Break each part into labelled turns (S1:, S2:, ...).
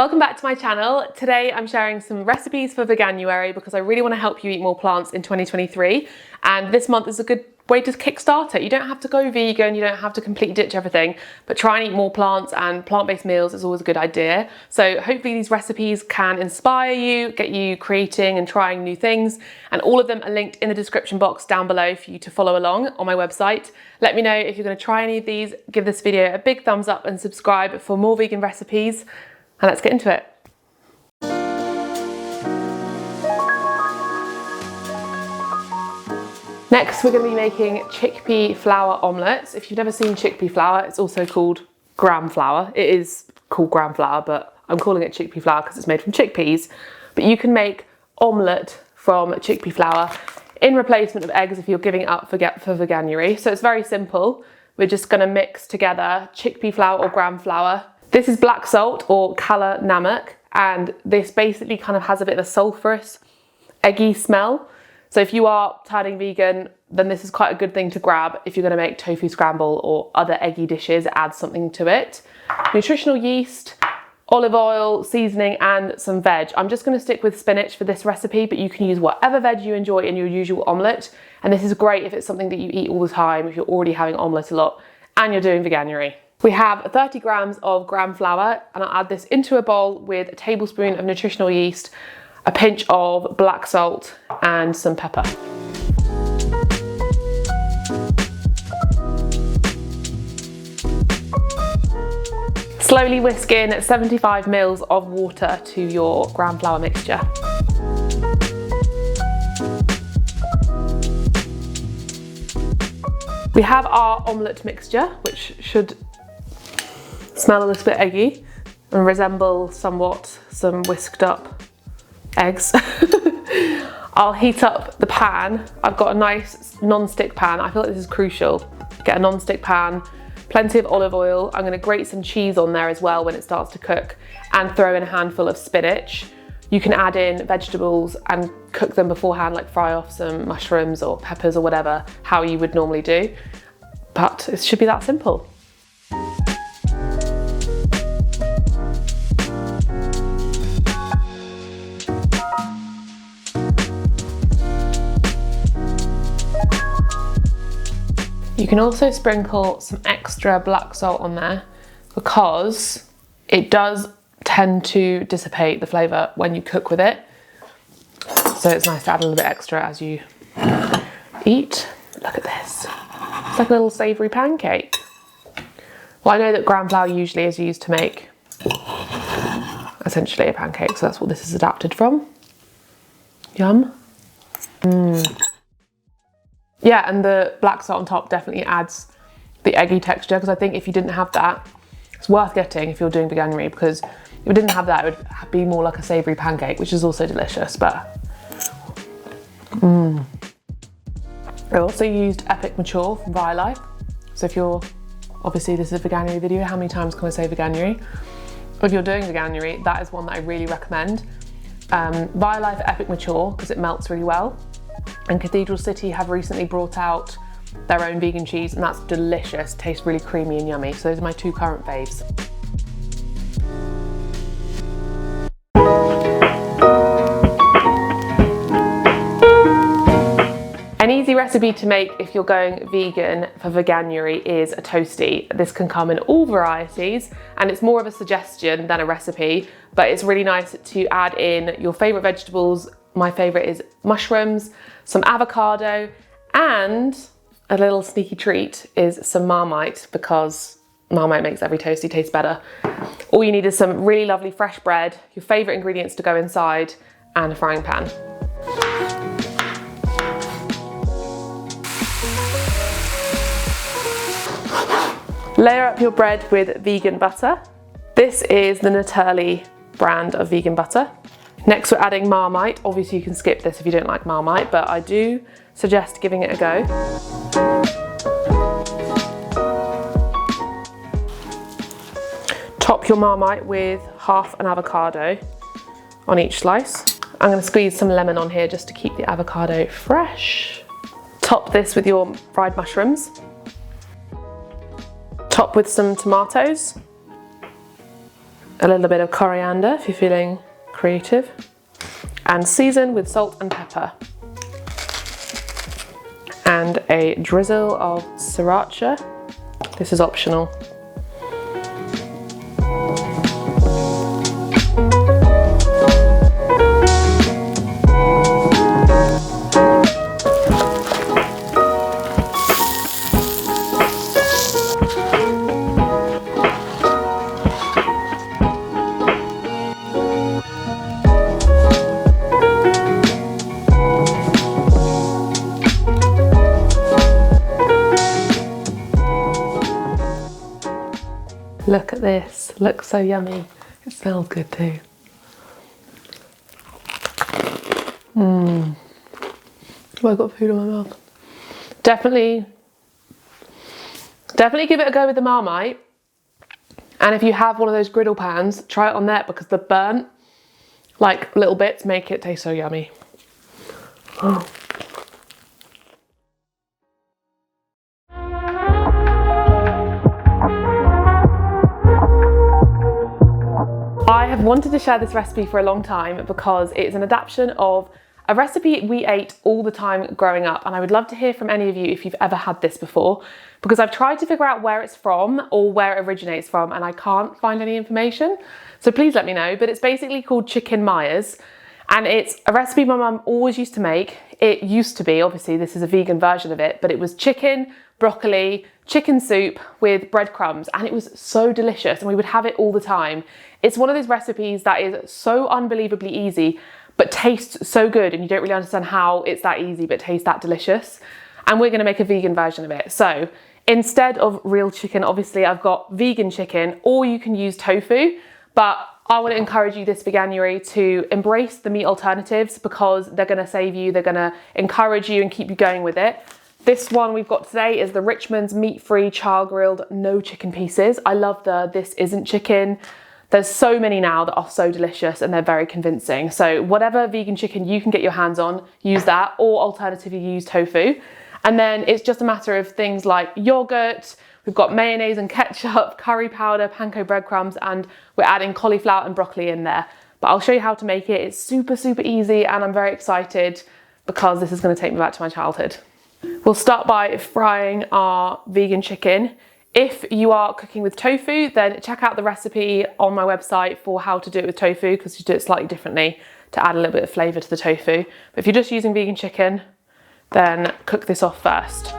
S1: Welcome back to my channel. Today I'm sharing some recipes for Veganuary because I really want to help you eat more plants in 2023, and this month is a good way to kickstart it. You don't have to go vegan, you don't have to completely ditch everything, but try and eat more plants, and plant-based meals is always a good idea. So hopefully these recipes can inspire you, get you creating and trying new things, and all of them are linked in the description box down below for you to follow along on my website. Let me know if you're going to try any of these. Give this video a big thumbs up and subscribe for more vegan recipes. And let's get into it. Next, we're going to be making chickpea flour omelettes. If you've never seen chickpea flour, it's also called gram flour. It is called gram flour, but I'm calling it chickpea flour because it's made from chickpeas. But you can make omelette from chickpea flour in replacement of eggs if you're giving it up for Veganuary. So it's very simple. We're just going to mix together chickpea flour or gram flour. This is black salt or kala namak, and this basically kind of has a bit of a sulphurous, eggy smell. So if you are turning vegan, then this is quite a good thing to grab if you're going to make tofu scramble or other eggy dishes. Add something to it. Nutritional yeast, olive oil, seasoning, and some veg. I'm just going to stick with spinach for this recipe, but you can use whatever veg you enjoy in your usual omelette. And this is great if it's something that you eat all the time, if you're already having omelette a lot and you're doing Veganuary. We have 30 grams of gram flour, and I'll add this into a bowl with a tablespoon of nutritional yeast, a pinch of black salt, and some pepper. Slowly whisk in 75 mils of water to your gram flour mixture. We have our omelette mixture, which should smell a little bit eggy and resemble somewhat some whisked up eggs. I'll heat up the pan. I've got a nice non-stick pan. I feel like this is crucial. Get a non-stick pan, plenty of olive oil. I'm going to grate some cheese on there as well when it starts to cook, and throw in a handful of spinach. You can add in vegetables and cook them beforehand, like fry off some mushrooms or peppers or whatever, how you would normally do. But it should be that simple. You can also sprinkle some extra black salt on there because it does tend to dissipate the flavour when you cook with it. So it's nice to add a little bit extra as you eat. Look at this. It's like a little savoury pancake. Well, I know that gram flour usually is used to make essentially a pancake, so that's what this is adapted from. Yum. Yeah, and the black salt on top definitely adds the eggy texture, because I think if you didn't have that, it's worth getting if you're doing Veganuary, because if it didn't have that, it would be more like a savoury pancake, which is also delicious, but I also used Epic Mature from ViaLife. So if you're, obviously this is a Veganuary video, how many times can I say Veganuary? If you're doing Veganuary, that is one that I really recommend. ViaLife Epic Mature, because it melts really well. And Cathedral City have recently brought out their own vegan cheese, and that's delicious. Tastes really creamy and yummy. So those are my two current faves. An easy recipe to make if you're going vegan for Veganuary is a toastie. This can come in all varieties, and it's more of a suggestion than a recipe, but it's really nice to add in your favourite vegetables. My favourite is mushrooms, some avocado, and a little sneaky treat is some Marmite, because Marmite makes every toastie taste better. All you need is some really lovely fresh bread, your favourite ingredients to go inside, and a frying pan. Layer up your bread with vegan butter. This is the Naturli brand of vegan butter. Next, we're adding Marmite. Obviously you can skip this if you don't like Marmite, but I do suggest giving it a go. Top your Marmite with half an avocado on each slice. I'm going to squeeze some lemon on here just to keep the avocado fresh. Top this with your fried mushrooms. Top with some tomatoes. a little bit of coriander if you're feeling creative, and season with salt and pepper. And a drizzle of sriracha. This is optional. Look at this, looks so yummy. It smells good too. Oh, I've got food in my mouth. Definitely give it a go with the Marmite. And if you have one of those griddle pans, try it on there because the burnt, like little bits, make it taste so yummy. Oh. I have wanted to share this recipe for a long time because it's an adaptation of a recipe we ate all the time growing up, and I would love to hear from any of you if you've ever had this before, because I've tried to figure out where it's from or where it originates from and I can't find any information, so please let me know. But it's basically called chicken Myers, and it's a recipe my mum always used to make. It used to be, obviously this is a vegan version of it, but it was chicken, broccoli, chicken soup with breadcrumbs, and it was so delicious and we would have it all the time. It's one of those recipes that is so unbelievably easy but tastes so good, and you don't really understand how it's that easy but tastes that delicious. And we're going to make a vegan version of it. So instead of real chicken, obviously I've got vegan chicken, or you can use tofu, but I want to encourage you this Veganuary to embrace the meat alternatives because they're going to save you, they're going to encourage you and keep you going with it. This one we've got today is the Richmond's meat-free char grilled no chicken pieces. I love the this isn't chicken. There's so many now that are so delicious and they're very convincing. So whatever vegan chicken you can get your hands on, use that, or alternatively use tofu. And then it's just a matter of things like yogurt, we've got mayonnaise and ketchup, curry powder, panko breadcrumbs, and we're adding cauliflower and broccoli in there. But I'll show you how to make it. It's super, super easy and I'm very excited because this is going to take me back to my childhood. We'll start by frying our vegan chicken. If you are cooking with tofu, then check out the recipe on my website for how to do it with tofu, because you do it slightly differently to add a little bit of flavour to the tofu. But if you're just using vegan chicken, then cook this off first.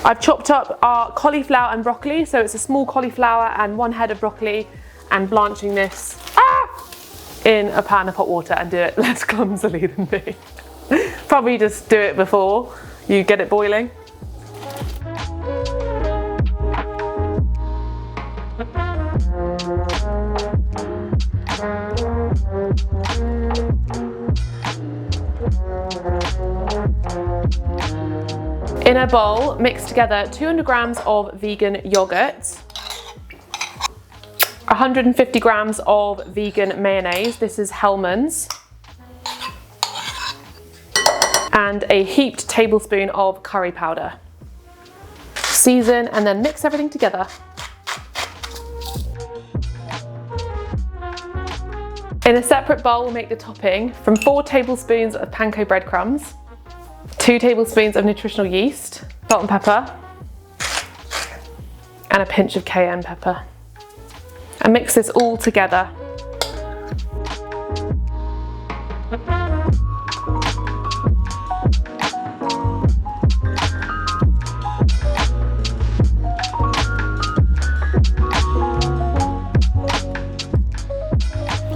S1: I've chopped up our cauliflower and broccoli, so it's a small cauliflower and 1 head of broccoli, and blanching this in a pan of hot water, and do it less clumsily than me. Probably just do it before you get it boiling. In a bowl, mix together 200 grams of vegan yogurt, 150 grams of vegan mayonnaise, this is Hellmann's, and a heaped tablespoon of curry powder. Season and then mix everything together. In a separate bowl, we'll make the topping from 4 tablespoons of panko breadcrumbs, 2 tablespoons of nutritional yeast, salt and pepper, and a pinch of cayenne pepper. And mix this all together.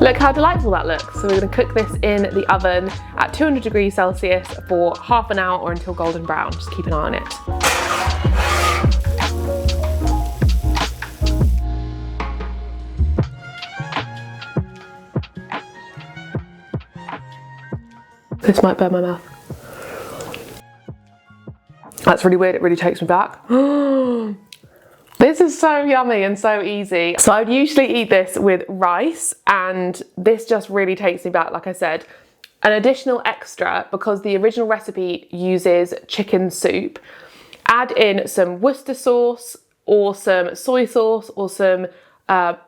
S1: Look how delightful that looks. So we're going to cook this in the oven at 200 degrees Celsius for half an hour or until golden brown. Just keep an eye on it. This might burn my mouth. That's really weird, it really takes me back. This is so yummy and so easy. So I would usually eat this with rice, and this just really takes me back, like I said. An additional extra, because the original recipe uses chicken soup, add in some Worcester sauce or some soy sauce, or some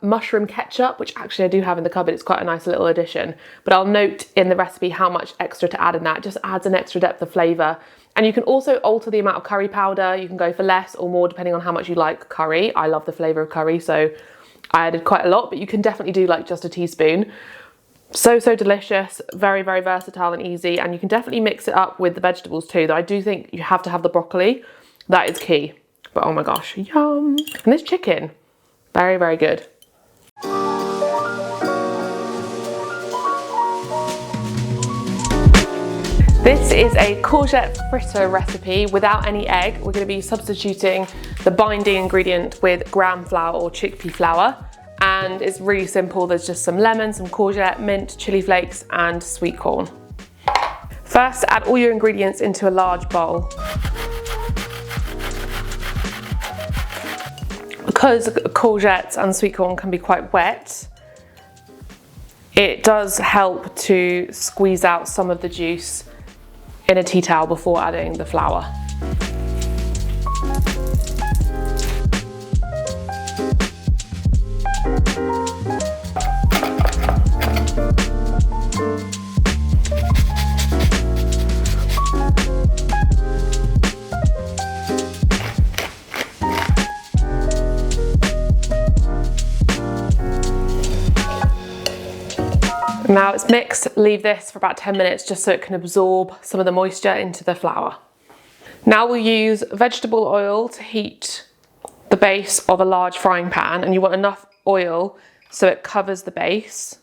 S1: mushroom ketchup, which actually I do have in the cupboard. It's quite a nice little addition, but I'll note in the recipe how much extra to add in that. It just adds an extra depth of flavour. And you can also alter the amount of curry powder. You can go for less or more depending on how much you like curry. I love the flavour of curry, so I added quite a lot, but you can definitely do like just a teaspoon. So delicious, very, very versatile and easy. And you can definitely mix it up with the vegetables too, though I do think you have to have the broccoli. That is key. But oh my gosh, yum. And this chicken, very, very good. This is a courgette fritter recipe without any egg. We're going to be substituting the binding ingredient with gram flour or chickpea flour. And it's really simple. There's just some lemon, some courgette, mint, chili flakes, and sweet corn. First, add all your ingredients into a large bowl. Because courgettes and sweet corn can be quite wet, it does help to squeeze out some of the juice in a tea towel before adding the flour. Now it's mixed, leave this for about 10 minutes just so it can absorb some of the moisture into the flour. Now we'll use vegetable oil to heat the base of a large frying pan, and you want enough oil so it covers the base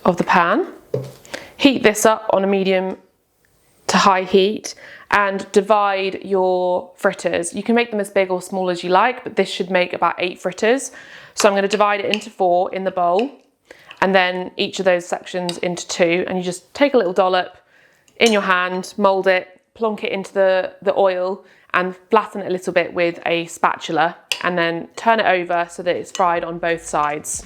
S1: of the pan. Heat this up on a medium to high heat and divide your fritters. You can make them as big or small as you like, but this should make about 8 fritters. So I'm going to divide it into 4 in the bowl, and then each of those sections into 2, and you just take a little dollop in your hand, mold it, plonk it into the oil and flatten it a little bit with a spatula, and then turn it over so that it's fried on both sides.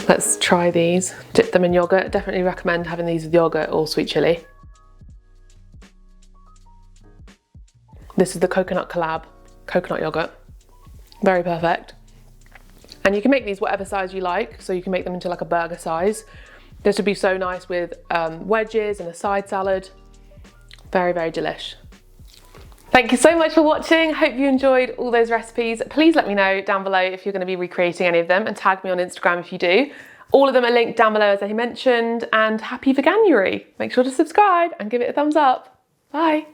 S1: Let's try these. Dip them in yogurt. Definitely recommend having these with yogurt or sweet chilli. This is the coconut collab, coconut yogurt. Very perfect. And you can make these whatever size you like, so you can make them into like a burger size. This would be so nice with wedges and a side salad. Very, very delish. Thank you so much for watching. Hope you enjoyed all those recipes. Please let me know down below if you're going to be recreating any of them, and tag me on Instagram if you do. All of them are linked down below as I mentioned, and happy Veganuary. Make sure to subscribe and give it a thumbs up. Bye.